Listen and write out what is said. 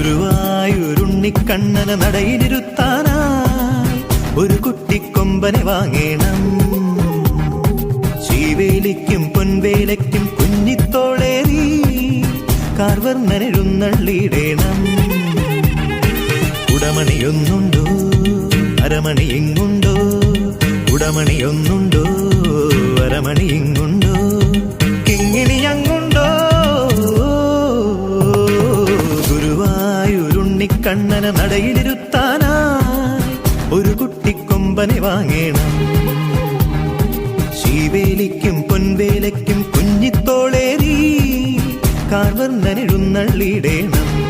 ഗുരുവായൂരുണ്ണിക്കണ്ണനെ നടയിലിരുത്താനായി ഒരു കുട്ടിക്കൊമ്പനെ വാങ്ങേണം. ശീവേലിക്കും പൊൻവേലയ്ക്കും കുഞ്ഞിത്തോളേറി കാർവർണ്ണനെഴുന്നള്ളിയിടേണം. ഉടമണിയൊന്നുണ്ടോ അരമണി ഇങ്ങുണ്ടോ, ഉടമണിയൊന്നുണ്ടോ അരമണി ഇങ്ങുണ്ടോ, കിങ്ങിണി അങ്ങുണ്ടോ. ഗുരുവായൂരുണ്ണിക്കണ്ണനെ നടയിലിരുത്താനായി ഒരു കുട്ടിക്കൊമ്പനെ വാങ്ങേണം. ശീവേലിക്കും പൊൻവേലയ്ക്കും കുഞ്ഞിത്തോളേറി കാർവർണ്ണനെഴുന്നള്ളിയിടേണം.